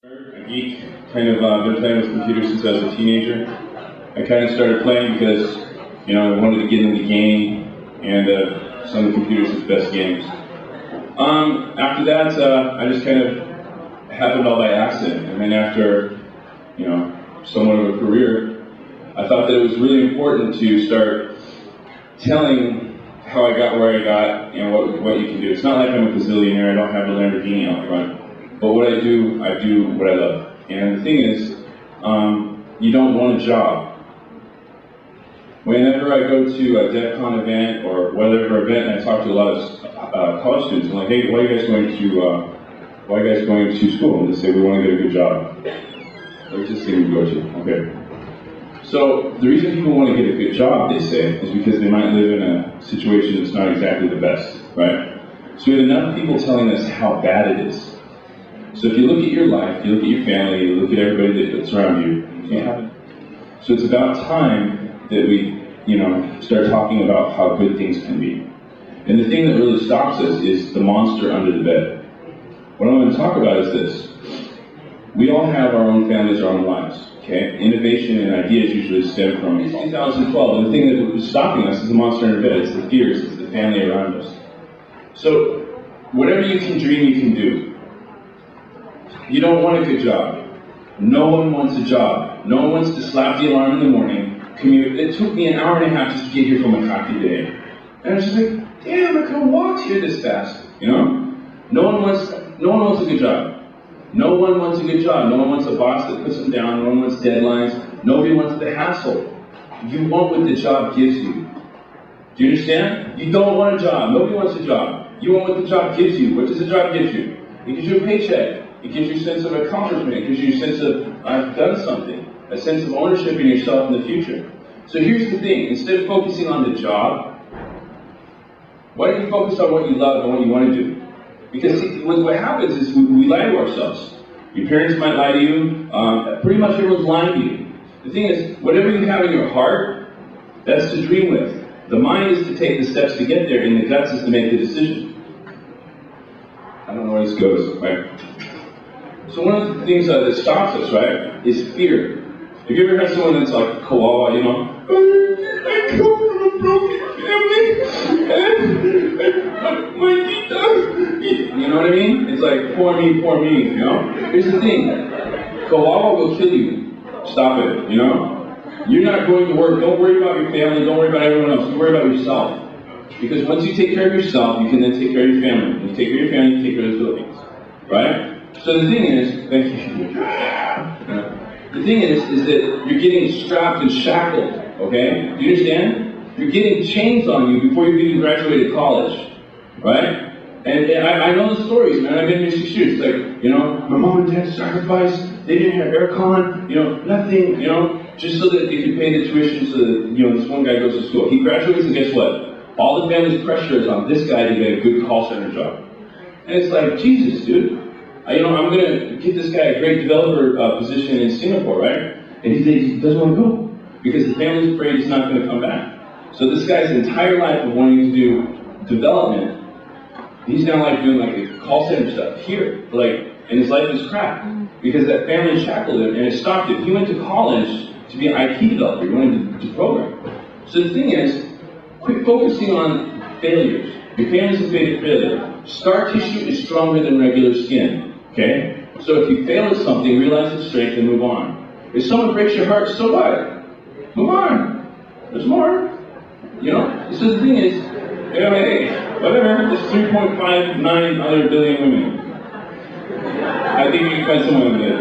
A geek, kind of been playing with computers since I was a teenager. I kind of started playing because, I wanted to get into the game, and some of the computers are the best games. After that, I just kind of happened all by accident, and then after, somewhat of a career, I thought that it was really important to start telling how I got where I got and what you can do. It's not like I'm a gazillionaire, I don't have a Lamborghini out front. But what I do what I love. And the thing is, you don't want a job. Whenever I go to a DEF CON event or whatever event, and I talk to a lot of college students, I'm like, hey, why are you guys going to school? And they say, we want to get a good job. What's this thing we go to? Okay. So the reason people want to get a good job, they say, is because they might live in a situation that's not exactly the best, right? So we have enough people telling us how bad it is. So if you look at your life, you look at your family, you look at everybody that's around you, so it's about time that we, start talking about how good things can be. And the thing that really stops us is the monster under the bed. What I'm going to talk about is this. We all have our own families, our own lives, okay? Innovation and ideas usually stem from 2012, and the thing that is stopping us is the monster under the bed. It's the fears, it's the family around us. So whatever you can dream, you can do. You don't want a good job. No one wants a job. No one wants to slap the alarm in the morning, commute. It took me an hour and a half just to get here from a coffee day. And I was just like, damn, I could have walked here this fast. No one wants a good job. No one wants a good job. No one wants a boss that puts them down. No one wants deadlines. Nobody wants the hassle. You want what the job gives you. Do you understand? You don't want a job. Nobody wants a job. You want what the job gives you. What does the job give you? It gives you a paycheck. It gives you a sense of accomplishment. It gives you a sense of, I've done something. A sense of ownership in yourself in the future. So here's the thing. Instead of focusing on the job, why don't you focus on what you love and what you want to do? Because see, what happens is we lie to ourselves. Your parents might lie to you. Pretty much everyone's lying to you. The thing is, whatever you have in your heart, that's to dream with. The mind is to take the steps to get there, and the guts is to make the decision. I don't know where this goes, right? So one of the things that stops us, right, is fear. Have you ever had someone that's like a koala, I come from a broken family, and you know what I mean? It's like, poor me, Here's the thing. Koala will kill you. Stop it, You're not going to work. Don't worry about your family. Don't worry about everyone else. You worry about yourself. Because once you take care of yourself, you can then take care of your family. When you take care of your family, you take care of the Philippines. Right? So the thing is, thank you. The thing is that you're getting strapped and shackled, okay? Do you understand? You're getting chains on you before you even graduated college, right? And I know the stories, man. I've been here 6 years. It's like, my mom and dad sacrificed. They didn't have aircon, nothing, just so that they could pay the tuition so that, this one guy goes to school. He graduates, and guess what? All the family's pressure is on this guy to get a good call center job. And it's like, Jesus, dude. I'm going to get this guy a great developer position in Singapore, right? And he doesn't want to go because the family's afraid he's not going to come back. So this guy's entire life of wanting to do development, he's now like doing like the call center stuff here, and his life is crap because that family shackled him and it stopped him. He went to college to be an IT developer. He wanted to program. So the thing is, quit focusing on failures. Your family's afraid of failure. Scar tissue is stronger than regular skin. Okay? So if you fail at something, realize its strength and move on. If someone breaks your heart, so what? Move on. There's more. So the thing is, hey, whatever, there's 3.59 other billion women. I think you can find someone that,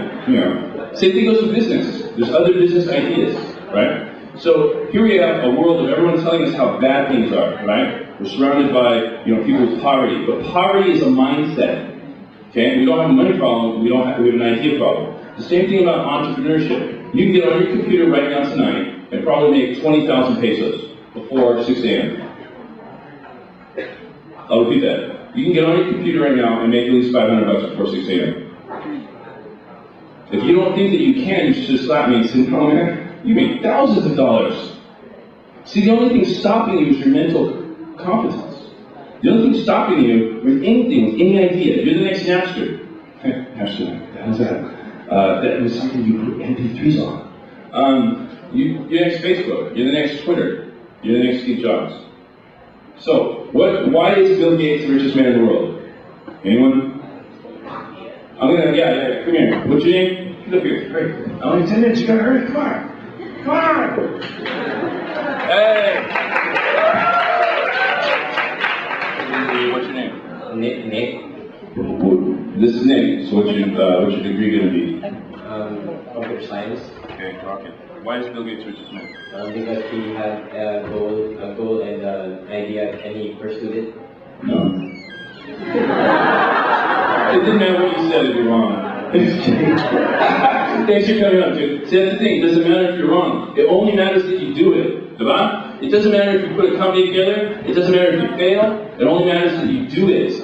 Same thing goes with business. There's other business ideas, right? So here we have a world of everyone telling us how bad things are, right? We're surrounded by, people with poverty. But poverty is a mindset. Okay? We don't have a money problem, we have an idea problem. The same thing about entrepreneurship. You can get on your computer right now tonight and probably make 20,000 pesos before 6 a.m. I'll repeat that. You can get on your computer right now and make at least $500 before 6 a.m. If you don't think that you can, you should just slap me and say, no man, you make thousands of dollars. See, the only thing stopping you is your mental competence. The only thing stopping you with anything, with any idea, you're the next Napster. Napster, how's that? that was something you put MP3s on. You're the next Facebook, you're the next Twitter, you're the next Steve Jobs. So, why is Bill Gates the richest man in the world? Anyone? Yeah, come here. What's your name? Get up here, great. Only 10 minutes, you gotta hurry, come on. Come on! Hey! What's your name? Nick. This is Nick. So what's your degree gonna be? Computer science. Okay, rocket. Why is Bill Gates richest man? Because he had a goal and an idea, and he pursued it. No. It didn't matter what you said if you're wrong. Thanks for coming up, dude. See, that's the thing. It doesn't matter if you're wrong. It only matters that you do it. Right? It doesn't matter if you put a company together. It doesn't matter if you fail. It only matters that you do it.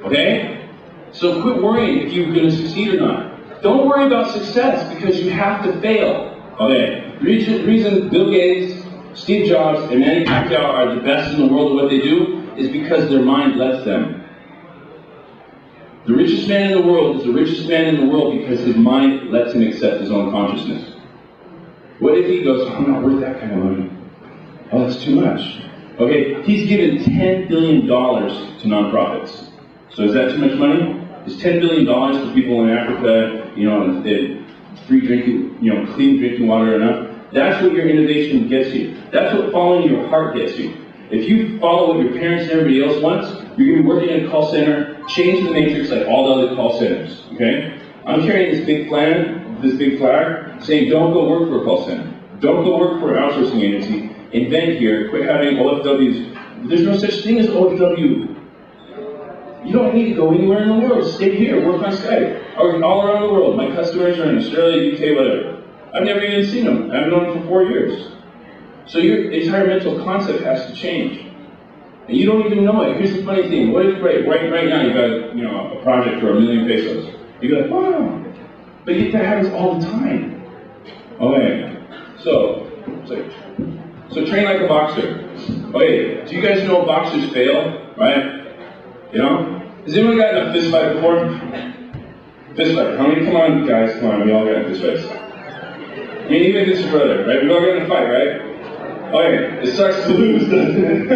Okay? So quit worrying if you're going to succeed or not. Don't worry about success because you have to fail. Okay? The reason Bill Gates, Steve Jobs, and Manny Pacquiao are the best in the world at what they do is because their mind lets them. The richest man in the world is the richest man in the world because his mind lets him accept his own consciousness. What if he goes, I'm not worth that kind of money? Oh, that's too much. Okay, he's given $10 billion to nonprofits. So is that too much money? Is $10 billion to people in Africa, free drinking, clean drinking water enough? That's what your innovation gets you. That's what following your heart gets you. If you follow what your parents and everybody else wants, you're going to be working in a call center, change the matrix like all the other call centers, okay? I'm carrying this big flag, saying don't go work for a call center. Don't go work for an outsourcing agency. Invent here, quit having OFWs. There's no such thing as OFW. You don't need to go anywhere in the world. Stay here, work on Skype. Or all around the world. My customers are in Australia, UK, whatever. I've never even seen them. I've known them for 4 years. So your entire mental concept has to change. And you don't even know it. Here's the funny thing. What if right now you got a project for $1 million pesos? You go, wow. But that happens all the time. Okay. So train like a boxer. Okay, do you guys know boxers fail, right? Has anyone gotten a fist fight before? Fist fight. How many? Come on, guys. Come on. We all got fist fights. You ain't even this brother, right? We all got in a fight, right? Okay, it sucks to lose, doesn't it?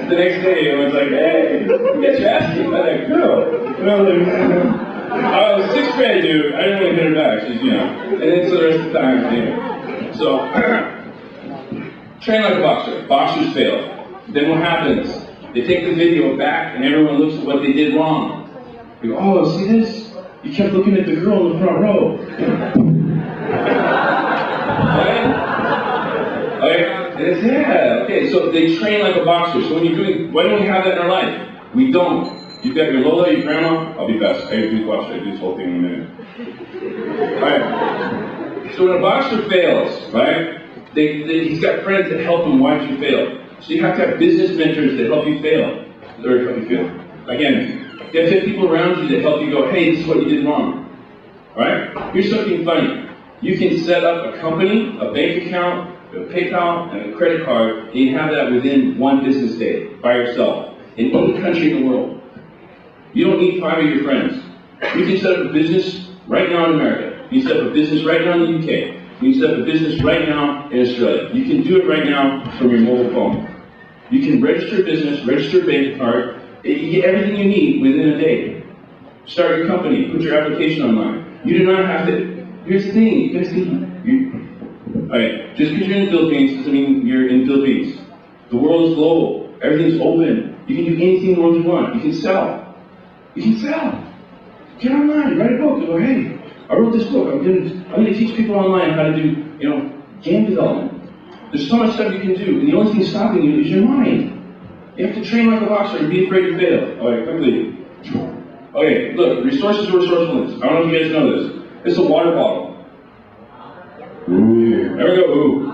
The next day, everyone's like, hey, you got your ass kicked by that girl. I was 6th grade, dude. I didn't really hit her back. She's, and then so the rest of the time, So, train like a boxer. Boxers fail. Then what happens? They take the video back and everyone looks at what they did wrong. They go, oh, see this? You kept looking at the girl in the front row. Okay, so they train like a boxer. So why don't we have that in our life? We don't. You've got your Lola, your grandma, I'll be fast. I do watch this whole thing in a minute. Alright. So when a boxer fails, right, he's got friends that help him watch you fail. So you have to have business mentors that help you fail. Or help you fail. Again, you have to have people around you that help you go, hey, this is what you did wrong. Alright? Here's something funny. You can set up a company, a bank account, a PayPal, and a credit card, and you have that within 1 business day, by yourself, in any country in the world. You don't need 5 of your friends. You can set up a business right now in America. You can set up a business right now in the UK. You can set up a business right now in Australia. You can do it right now from your mobile phone. You can register a business, register a bank card, you get everything you need within a day. Start your company, put your application online. You do not have to, here's the thing, you guys think, alright, just because you're in the Philippines doesn't mean you're in the Philippines. The world is global, everything's open. You can do anything in the world you want. You can sell. You can sell. Get online, write a book, and go, hey, I wrote this book, I'm gonna teach people online how to do, game development. There's so much stuff you can do, and the only thing stopping you is your mind. You have to train like a boxer and be afraid to fail. Alright, quickly. Okay, look, resources or resourcefulness. I don't know if you guys know this. This is a water bottle. Ooh. There we go, ooh.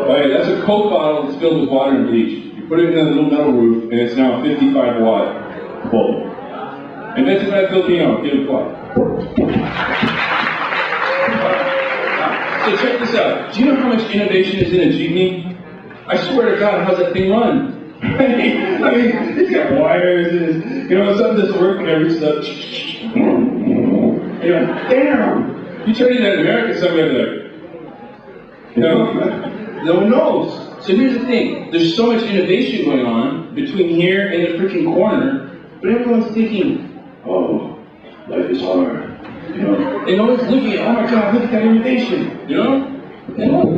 Okay, that's a Coke bottle that's filled with water and bleach. You put it in a little metal roof, and it's now 55 watt bulb. Invented by a Filipino. Give it a clap. So check this out. Do you know how much innovation is in a jeepney? I swear to God, how's that thing run? I mean, it's got wires and something doesn't work whenever it's up. You're like, damn! You turn into America, somebody like, you know? No one knows. So here's the thing, there's so much innovation going on between here and the freaking corner, but everyone's thinking, oh, life is hard. You know? And no one's looking at, oh my God, look at that innovation, you know? And look,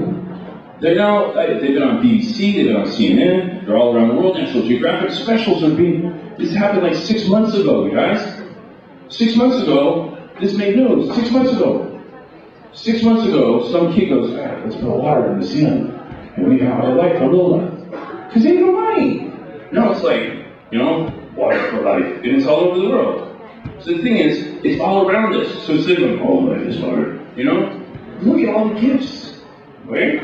they've been on BBC, they've been on CNN, they're all around the world. National Geographic specials are this happened like 6 months ago, you guys. 6 months ago, this made news. 6 months ago. 6 months ago, some kid goes, let's put water in the ceiling, and we have our life for a little while. Because they ain't no money. No, it's like, you know, water for life. And it's all over the world. So the thing is, it's all around us. So instead of going, oh, life is hard, you know, look at all the gifts. Wait,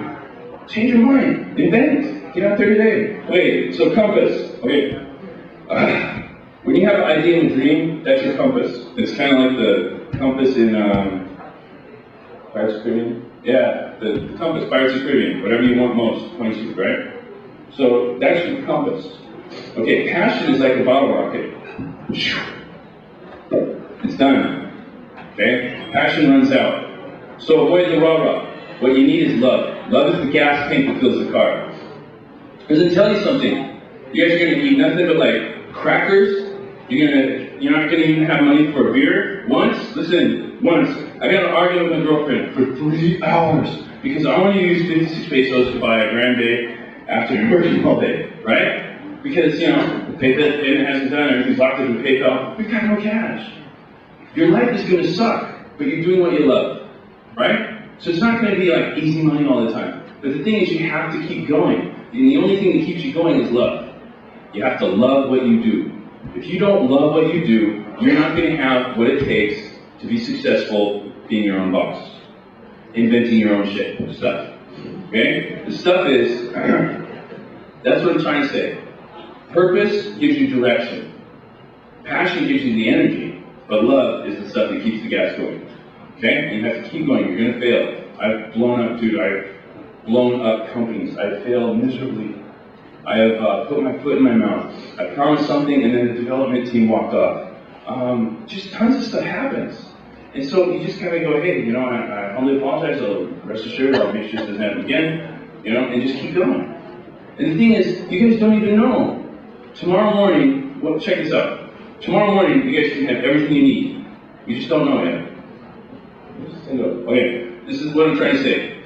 change your mind, invent, get out there today. Okay, so compass. Okay, when you have an idea and a dream, that's your compass. It's kind of like the compass in Pirates of the Caribbean. Yeah, the compass, Pirates of the Caribbean, whatever you want most, 22, right? So that's your compass. Okay, passion is like a bottle rocket. It's done. Okay? Passion runs out. So avoid the rah-rah. What you need is love. Love is the gas tank that fills the car. Because I tell you something, you guys are going to eat nothing but like crackers. You're not going to even have money for a beer. Once, I got an argument with my girlfriend for 3 hours because I want to use 56 pesos to buy a grande after working all day, right? Because, you know, the PayPal payment hasn't done, everything's locked up in PayPal. We've got no cash. Your life is going to suck, but you're doing what you love, right? So it's not going to be like easy money all the time. But the thing is, you have to keep going. And the only thing that keeps you going is love. You have to love what you do. If you don't love what you do, you're not going to have what it takes to be successful being your own boss. Inventing your own stuff. Okay? The stuff is, that's what I'm trying to say. Purpose gives you direction. Passion gives you the energy. But love is the stuff that keeps the gas going. Okay? And you have to keep going. You're going to fail. I've blown up companies. I've failed miserably. I have put my foot in my mouth. I promised something and then the development team walked off. Just tons of stuff happens. And so you just gotta go, hey, you know, I only apologize, I'll rest assured, I'll make sure this doesn't happen again, you know, and just keep going. And the thing is, you guys don't even know. Tomorrow morning, well, check this out. Tomorrow morning, you guys can have everything you need. You just don't know yet. Okay, this is what I'm trying to say.